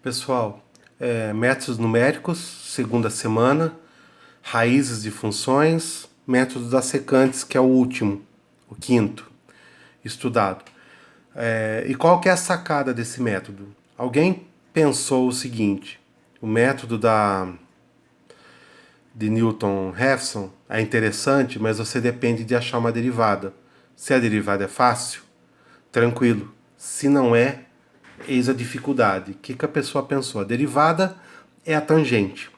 Pessoal, métodos numéricos, segunda semana, raízes de funções, métodos assecantes, que é o último, o quinto, estudado. E qual que é a sacada desse método? Alguém pensou o seguinte: o método de Newton-Raphson é interessante, mas você depende de achar uma derivada. Se a derivada é fácil, tranquilo. Se não é, eis a dificuldade. O que a pessoa pensou? A derivada é a tangente.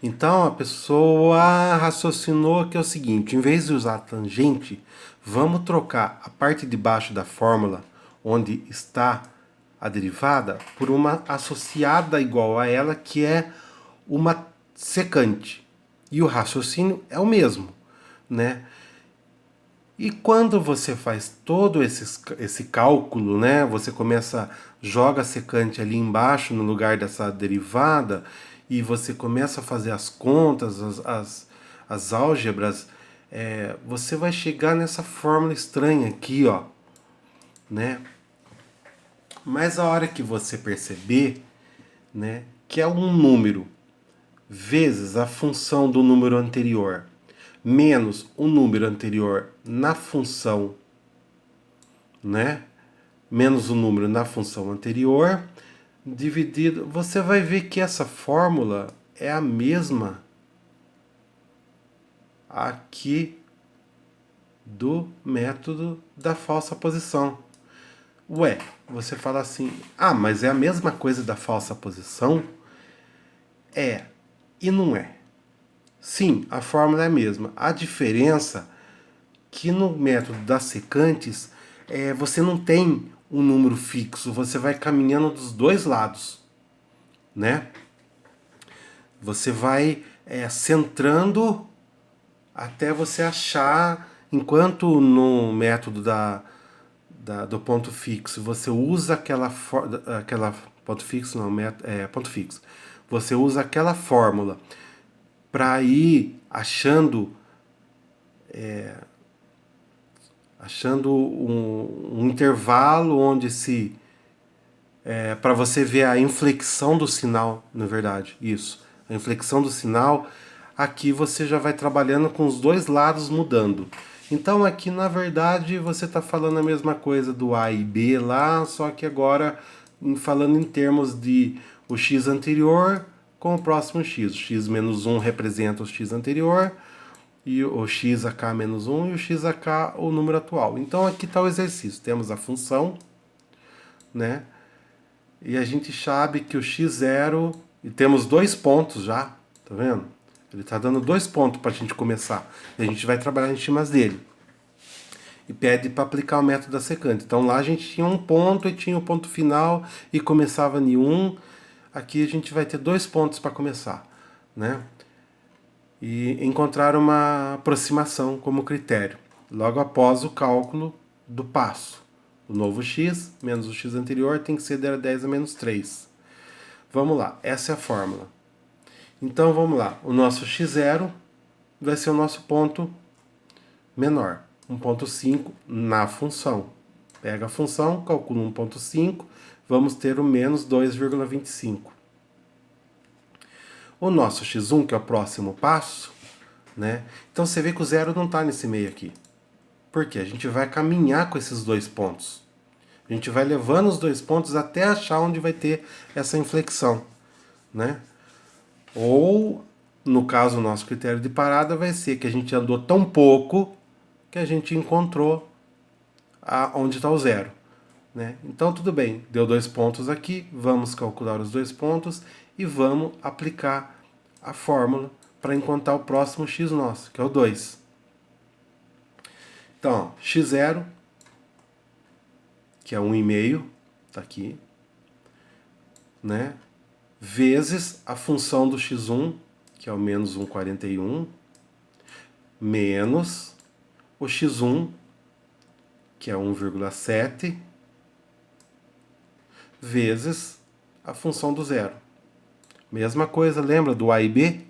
Então a pessoa raciocinou que é o seguinte: em vez de usar a tangente, vamos trocar a parte de baixo da fórmula, onde está a derivada, por uma associada igual a ela, que é uma secante. E o raciocínio é o mesmo, né? E quando você faz todo esse cálculo, né? Você joga a secante ali embaixo no lugar dessa derivada e você começa a fazer as contas, as álgebras, você vai chegar nessa fórmula estranha aqui, ó, né? Mas a hora que você perceber, né, que é um número vezes a função do número anterior menos o número anterior na função, né? Menos o número na função anterior, dividido, você vai ver que essa fórmula é a mesma aqui do método da falsa posição. Ué, você fala assim: ah, mas é a mesma coisa da falsa posição? É, e não é. Sim, a fórmula é a mesma. A diferença que no método das secantes, você não tem um número fixo, você vai caminhando dos dois lados, né? Você vai centrando até você achar, enquanto no método do ponto fixo você usa aquela ponto fixo não, ponto fixo. Você usa aquela fórmula para ir achando um intervalo onde para você ver a inflexão do sinal, na verdade, isso. A inflexão do sinal, aqui você já vai trabalhando com os dois lados mudando. Então aqui, na verdade, você está falando a mesma coisa do A e B lá, só que agora falando em termos de o x anterior com o próximo x. O x menos 1 representa o x anterior, e o x a k menos 1 e o x a k o número atual. Então aqui está o exercício. Temos a função, né? E a gente sabe que o x0, e temos 2 pontos já, tá vendo? Ele está dando 2 pontos para a gente começar. E a gente vai trabalhar em cima dele. E pede para aplicar o método da secante. Então lá a gente tinha um ponto e tinha o ponto final e começava em 1. Aqui a gente vai ter 2 pontos para começar, né? E encontrar uma aproximação como critério, logo após o cálculo do passo. O novo x menos o x anterior tem que ser de 10 a menos 3. Vamos lá, essa é a fórmula. Então vamos lá, o nosso x0 vai ser o nosso ponto menor, 1.5 na função. Pega a função, calcula 1.5, vamos ter o menos 2,25. O nosso x1, que é o próximo passo, né? Então você vê que o zero não está nesse meio aqui. Por quê? A gente vai caminhar com esses 2 pontos. A gente vai levando os 2 pontos até achar onde vai ter essa inflexão, né? Ou, no caso, o nosso critério de parada vai ser que a gente andou tão pouco que a gente encontrou onde está o zero, né? Então, tudo bem, deu 2 pontos aqui, vamos calcular os 2 pontos e vamos aplicar a fórmula para encontrar o próximo x nosso, que é o 2. Então, x0, que é 1,5, está aqui, né? Vezes a função do x1, que é o menos 1,41, menos o x1, que é 1,7, vezes a função do zero. Mesma coisa, lembra do A e B?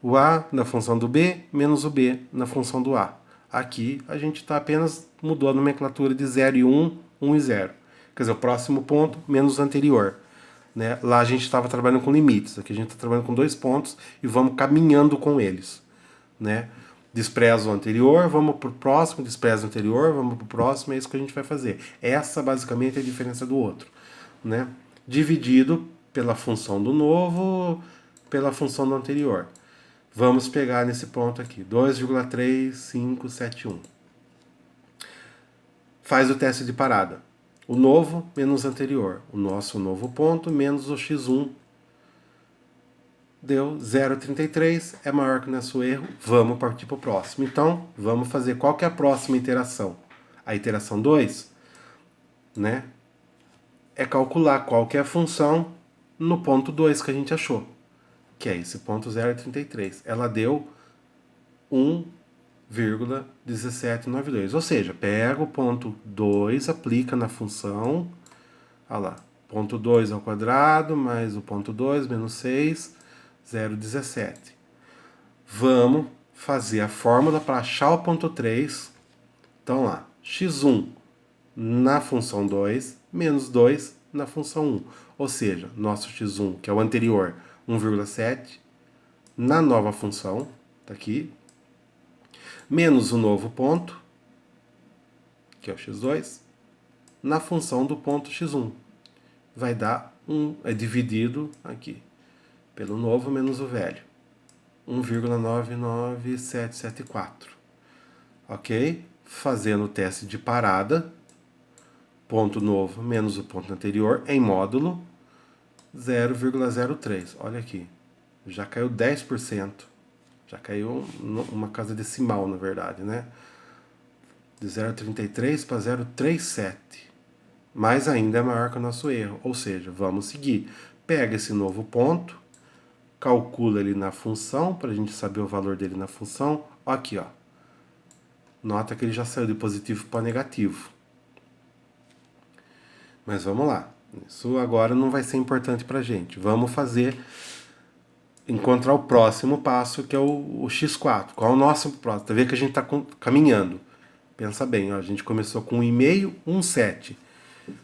O A na função do B, menos o B na função do A. Aqui a gente apenas mudou a nomenclatura de 0 e 1, 1 e 0. Quer dizer, o próximo ponto menos o anterior. Né? Lá a gente estava trabalhando com limites, aqui a gente está trabalhando com 2 pontos e vamos caminhando com eles. Né? Despreza o anterior, vamos para o próximo, despreza o anterior, vamos para o próximo, é isso que a gente vai fazer. Essa basicamente é a diferença do outro. Né? Dividido pela função do novo, pela função do anterior. Vamos pegar nesse ponto aqui, 2,3571. Faz o teste de parada. O novo menos o anterior. O nosso novo ponto menos o x1. Deu 0,33, é maior que o nosso erro. Vamos partir para o próximo. Então, vamos fazer qual que é a próxima iteração. A iteração 2, né, é calcular qual que é a função no ponto 2 que a gente achou, que é esse ponto 0,33. Ela deu 1,1792. Ou seja, pega o ponto 2, aplica na função, olha lá, ponto 2 ao quadrado mais o ponto 2 menos 6, 0,17. Vamos fazer a fórmula para achar o ponto 3. Então lá, x1 na função 2 menos 2 na função 1. Ou seja, nosso x1, que é o anterior, 1,7, na nova função, tá aqui, menos o novo ponto, que é o x2, na função do ponto x1. Vai dar 1, é dividido aqui, pelo novo menos o velho. 1,99774. Ok? Fazendo o teste de parada, ponto novo menos o ponto anterior, em módulo, 0,03. Olha aqui, já caiu 10%. Já caiu uma casa decimal, na verdade, né? De 0,33 para 0,37. Mas ainda é maior que o nosso erro. Ou seja, vamos seguir. Pega esse novo ponto, calcula ele na função, para a gente saber o valor dele na função. Aqui, ó. Nota que ele já saiu de positivo para negativo. Mas vamos lá. Isso agora não vai ser importante para a gente. Vamos encontrar o próximo passo, que é o x4. Qual é o nosso próximo? Tá vendo que a gente está caminhando. Pensa bem, ó, a gente começou com 1,5, 1,7.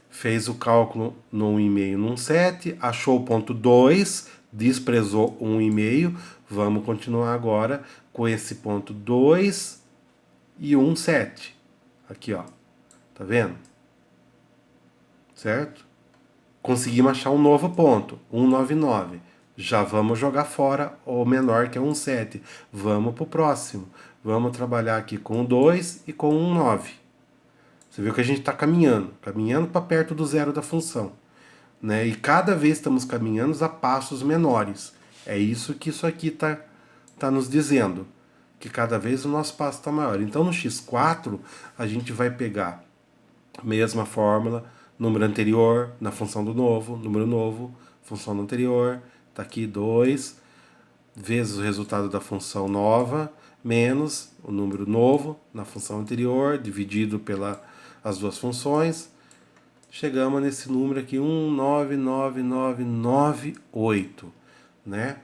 Fez o cálculo no 1,5, no 1,7, achou o ponto 2, desprezou 1,5. Vamos continuar agora com esse ponto 2 e 1,7. Aqui, ó. Tá vendo? Certo? Conseguimos achar um novo ponto, 1,99. Já vamos jogar fora o menor, que é 1,7. Vamos para o próximo. Vamos trabalhar aqui com 2 e com 1,9. Você viu que a gente está caminhando para perto do zero da função. Né? E cada vez estamos caminhando a passos menores. É isso que isso aqui tá nos dizendo. Que cada vez o nosso passo está maior. Então no x4 a gente vai pegar a mesma fórmula, número anterior na função do novo, número novo, função do anterior, está aqui 2, vezes o resultado da função nova, menos o número novo na função anterior, dividido pelas duas funções. Chegamos nesse número aqui, 1,99998, né?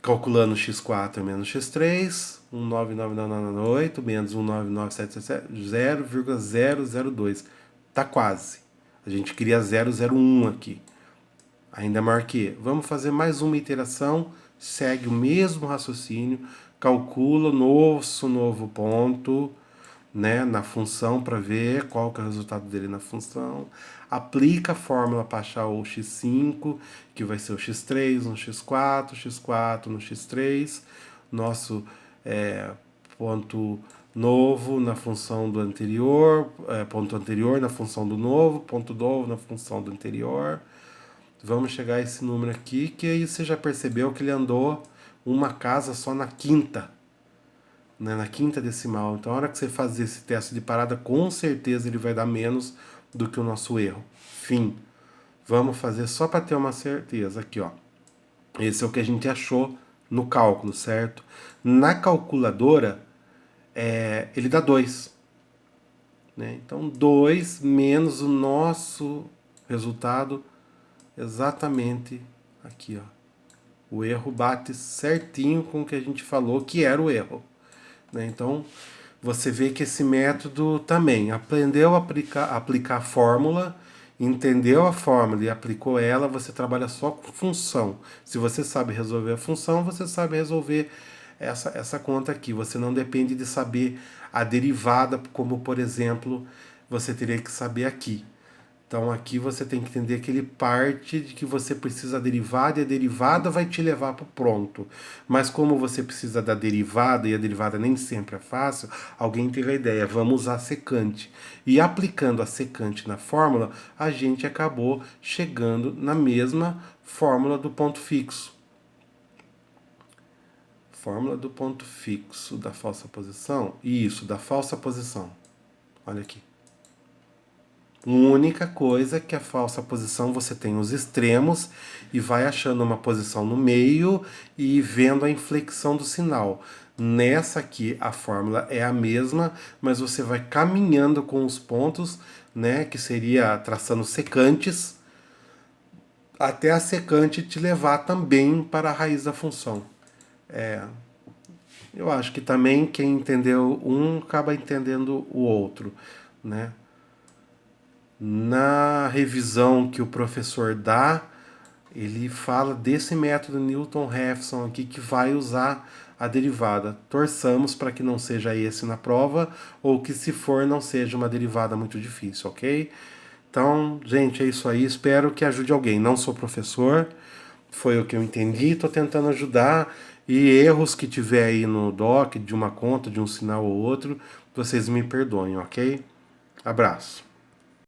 Calculando x4 menos x3, 1,99998 menos 1,99777, 0,002. Tá quase. A gente queria 001 aqui. Ainda marquei. Vamos fazer mais uma iteração, segue o mesmo raciocínio, calcula o novo ponto, né, na função para ver qual que é o resultado dele na função, aplica a fórmula para achar o x5, que vai ser o x3 no x4, x4 no x3, nosso ponto novo na função do anterior, ponto anterior na função do novo, ponto novo na função do anterior. Vamos chegar a esse número aqui, que aí você já percebeu que ele andou uma casa só na quinta, né, na quinta decimal. Então, a hora que você fazer esse teste de parada, com certeza ele vai dar menos do que o nosso erro. Fim. Vamos fazer só para ter uma certeza aqui, ó. Esse é o que a gente achou no cálculo, certo? Na calculadora, ele dá 2. Né? Então, 2 menos o nosso resultado, exatamente aqui, ó. O erro bate certinho com o que a gente falou que era o erro. Né? Então, você vê que esse método também aprendeu a aplicar a fórmula, Entendeu a fórmula e aplicou ela, você trabalha só com função. Se você sabe resolver a função, você sabe resolver essa conta aqui. Você não depende de saber a derivada, como por exemplo, você teria que saber aqui. Então aqui você tem que entender que ele parte de que você precisa da derivada e a derivada vai te levar para o pronto. Mas como você precisa da derivada e a derivada nem sempre é fácil, alguém teve a ideia, vamos usar a secante. E aplicando a secante na fórmula, a gente acabou chegando na mesma fórmula do ponto fixo. Fórmula do ponto fixo da falsa posição. Isso, da falsa posição. Olha aqui. Única coisa que a falsa posição você tem os extremos e vai achando uma posição no meio e vendo a inflexão do sinal. Nessa aqui a fórmula é a mesma, mas você vai caminhando com os pontos, né, que seria traçando secantes, até a secante te levar também para a raiz da função. Eu acho que também quem entendeu um acaba entendendo o outro, né? Na revisão que o professor dá, ele fala desse método Newton-Raphson aqui que vai usar a derivada. Torçamos para que não seja esse na prova, ou que se for não seja uma derivada muito difícil, ok? Então, gente, é isso aí. Espero que ajude alguém. Não sou professor, foi o que eu entendi, estou tentando ajudar. E erros que tiver aí no doc, de uma conta, de um sinal ou outro, vocês me perdoem, ok? Abraço.